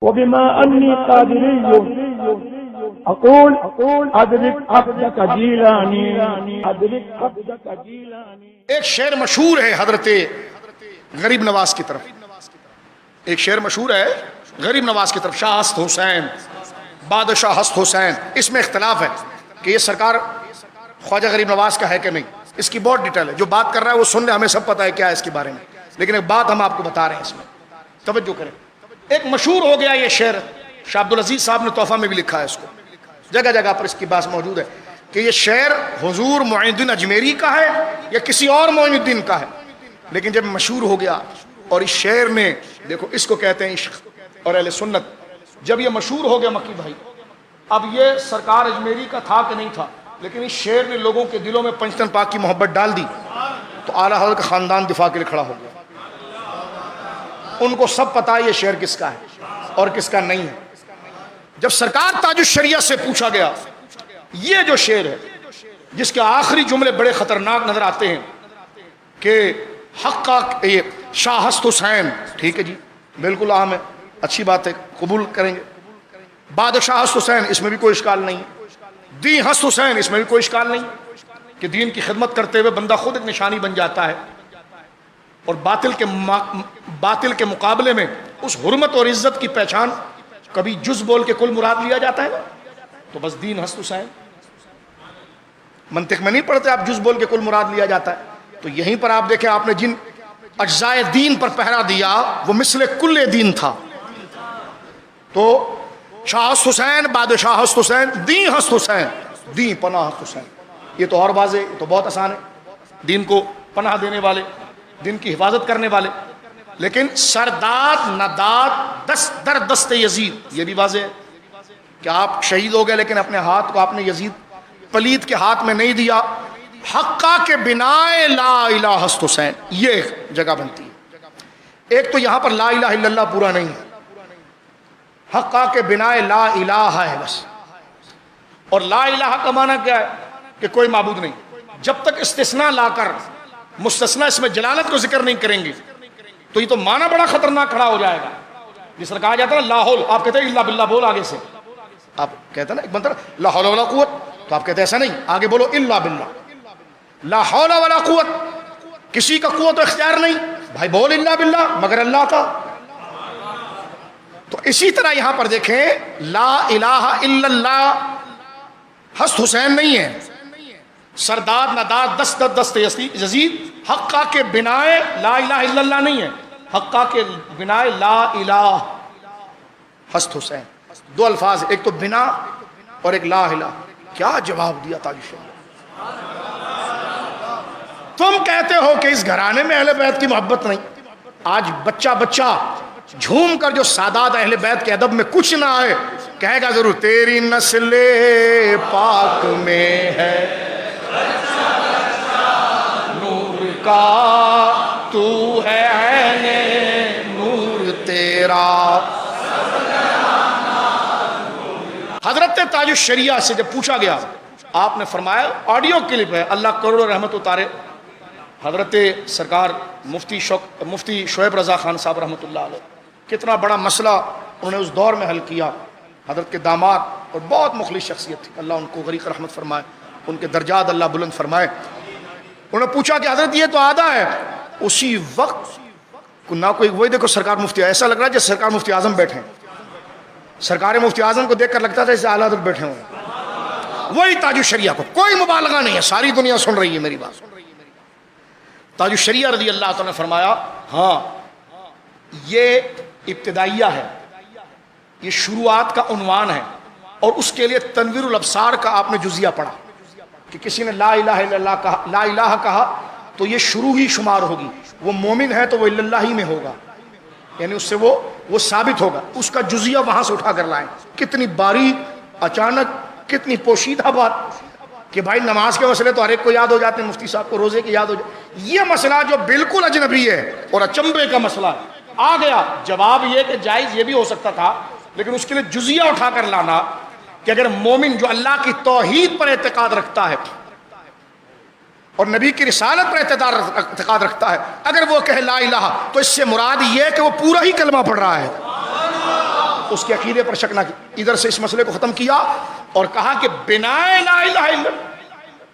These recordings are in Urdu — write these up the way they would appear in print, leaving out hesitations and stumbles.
وبما أني قادري أقول أدرك عبدك جيلاني أدرك عبدك جيلاني. ایک شعر مشہور ہے حضرت غریب نواز کی طرف، ایک شعر مشہور ہے غریب نواز کی طرف، شاہ ہست حسین بادشاہ ہست حسین. اس میں اختلاف ہے کہ یہ سرکار خواجہ غریب نواز کا ہے کہ نہیں، اس کی بہت ڈیٹیل ہے. جو بات کر رہا ہے وہ سن لے، ہمیں سب پتہ ہے کیا ہے اس کے بارے میں، لیکن ایک بات ہم آپ کو بتا رہے ہیں، اس میں توجہ کریں. ایک مشہور ہو گیا یہ شعر، شاہ عبدالعزیز صاحب نے تحفہ میں بھی لکھا ہے اس کو، جگہ جگہ پر اس کی بات موجود ہے کہ یہ شعر حضور معین الدین اجمیری کا ہے یا کسی اور معین الدین کا ہے. لیکن جب مشہور ہو گیا اور اس شعر نے، دیکھو اس کو کہتے ہیں عشق اور اہل سنت، جب یہ مشہور ہو گیا مکی بھائی، اب یہ سرکار اجمیری کا تھا کہ نہیں تھا، لیکن اس شعر نے لوگوں کے دلوں میں پنجتن پاک کی محبت ڈال دی، تو اعلیٰ حضرت کا خاندان دفاع کے لیے کھڑا ہو گیا. ان کو سب پتہ ہے یہ شعر کس کا ہے اور کس کا نہیں ہے. جب سرکار تاج الشریعہ سے پوچھا گیا یہ جو شعر ہے جس کے آخری جملے بڑے خطرناک نظر آتے ہیں کہ حق کا شاہ ہست حسین، ٹھیک ہے جی بالکل عام ہے، اچھی بات ہے، قبول کریں گے. بادشاہ ہست حسین، اس میں بھی کوئی اشکال نہیں. دین ہست حسین، اس میں بھی کوئی اشکال نہیں کہ دین کی خدمت کرتے ہوئے بندہ خود ایک نشانی بن جاتا ہے، اور باطل کے مقابلے میں اس حرمت اور عزت کی پہچان کبھی جز بول کے کل مراد لیا جاتا ہے نا، تو بس دین ہست حسین. منطق میں نہیں پڑھتے آپ، جز بول کے کل مراد لیا جاتا ہے. تو یہیں پر آپ دیکھیں آپ نے جن اجزائے دین پر پہرا دیا وہ مثل کل دین تھا. تو شاہ ہست حسین، بادشاہ ہست حسین، دین ہست حسین، دین پناہ ہست حسین. یہ تو اور واضح، یہ تو بہت آسان ہے، دین کو پناہ دینے والے، دین کی حفاظت کرنے والے. لیکن سرداد نداد دست در دست یزید، یہ بھی واضح ہے کہ آپ شہید ہو گئے لیکن اپنے ہاتھ کو آپ نے یزید پلید کے ہاتھ میں نہیں دیا. حقہ کے بنا لا الہ ہست حسین، یہ جگہ بنتی ہے. ایک تو یہاں پر لا الہ الا اللہ پورا نہیں ہے، حقہ کے بنا لا الہ ہے بس. اور لا الہ کا معنی کیا ہے کہ کوئی معبود نہیں. جب تک استثناء لا کر مستثنیٰ اس میں جلالت کو ذکر نہیں کریں گے تو یہ تو معنی بڑا خطرناک کھڑا ہو جائے گا. جس طرح کہا جاتا ہے نا لا حول، آپ کہتے ہیں الا باللہ، بول آگے سے. آپ کہتے ہیں نا ایک بندہ لا حول ولا قوت، تو آپ کہتے ہیں ایسا نہیں، آگے بولو الا باللہ. لا حول ولا قوت، کسی کا قوت و اختیار نہیں بھائی، بول الا باللہ مگر اللہ کا. تو اسی طرح یہاں پر دیکھیں لا الہ الا اللہ ہست حسین نہیں ہے، سرداد نداد دست دست یزید. حقہ کے بنا لا الہ الا اللہ نہیں ہے، حقہ کے بنا لا الہ ہست حسین. دو الفاظ، ایک تو بنا اور ایک لا الہ. کیا جواب دیا تاج الشریعہ. تم کہتے ہو کہ اس گھرانے میں اہل بیت کی محبت نہیں. آج بچہ بچہ جھوم کر جو سادات اہل بیت کے ادب میں کچھ نہ آئے کہے گا ضرور تیری نسل پاک میں ہے نور کا، تو ہے عین نور تیرا. حضرت تاج الشریعہ سے جب پوچھا گیا آپ نے فرمایا، آڈیو کلپ ہے، اللہ کروڑ رحمت اتارے، حضرت سرکار مفتی شعیب رضا خان صاحب رحمۃ اللہ علیہ، کتنا بڑا مسئلہ انہوں نے اس دور میں حل کیا. حضرت کے داماد اور بہت مخلص شخصیت تھی، اللہ ان کو غریق رحمت فرمائے، ان کے درجات اللہ بلند فرمائے. انہوں نے پوچھا کہ حضرت یہ تو آدھا ہے. اسی وقت نہ کوئی، وہی دیکھو سرکار مفتی، ایسا لگ رہا ہے جیسے سرکار مفتی اعظم بیٹھے ہیں. سرکار مفتی اعظم کو دیکھ کر لگتا تھا جیسے اعلیٰ حضرت بیٹھے ہوں. وہی تاج الشریعہ کو، کوئی مبالغہ نہیں ہے، ساری دنیا سن رہی ہے میری بات. تاج الشریعہ رضی اللہ تعالیٰ نے فرمایا ہاں یہ ابتدائیہ ہے، یہ شروعات کا عنوان ہے، اور اس کے لیے تنویر الابصار کا آپ نے جزیہ پڑھا کہ کسی نے لا الہ الا اللہ کہا، لا الہ کہا تو یہ شروع ہی شمار ہوگی. وہ مومن ہے تو وہ الا اللہ ہی میں ہوگا، یعنی اس سے وہ ثابت ہوگا. اس کا جزیہ وہاں سے اٹھا کر لائیں. کتنی باریک، اچانک، کتنی پوشیدہ بات کہ بھائی نماز کے مسئلے تو ہر ایک کو یاد ہو جاتے ہیں، مفتی صاحب کو روزے کے یاد ہو جاتے. یہ مسئلہ جو بالکل اجنبی ہے اور اچنبے کا مسئلہ آ گیا، جواب یہ کہ جائز یہ بھی ہو سکتا تھا، لیکن اس کے لیے جزیہ اٹھا کر لانا کہ اگر مومن جو اللہ کی توحید پر اعتقاد رکھتا ہے اور نبی کی رسالت پر اعتقاد رکھتا ہے، اگر وہ کہے لا الہ تو اس سے مراد یہ ہے کہ وہ پورا ہی کلمہ پڑھ رہا ہے. اس کے عقیدے پر شک نہ کی، ادھر سے اس مسئلے کو ختم کیا اور کہا کہ بنا لا الہ الا اللہ،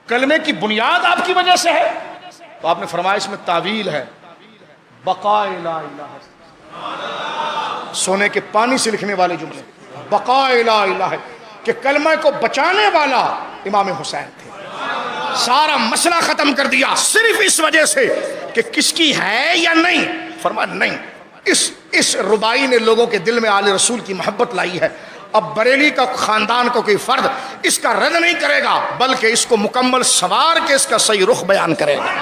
کلمے کی بنیاد آپ کی وجہ سے ہے، تو آپ نے فرمایا اس میں تعویل ہے، بقاء لا الہ، سونے کے پانی سے لکھنے والے جملے، بقاء لا الہ، کہ کلمہ کو بچانے والا امام حسین تھے، سارا مسئلہ ختم کر دیا صرف اس وجہ سے کہ کس کی ہے یا نہیں، فرمایا نہیں، اس ربائی نے لوگوں کے دل میں آل رسول کی محبت لائی ہے، اب بریلی کا خاندان کو کوئی فرد اس کا رد نہیں کرے گا بلکہ اس کو مکمل سنوار کے اس کا صحیح رخ بیان کرے گا۔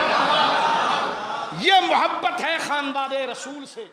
یہ محبت ہے خاندان رسول سے۔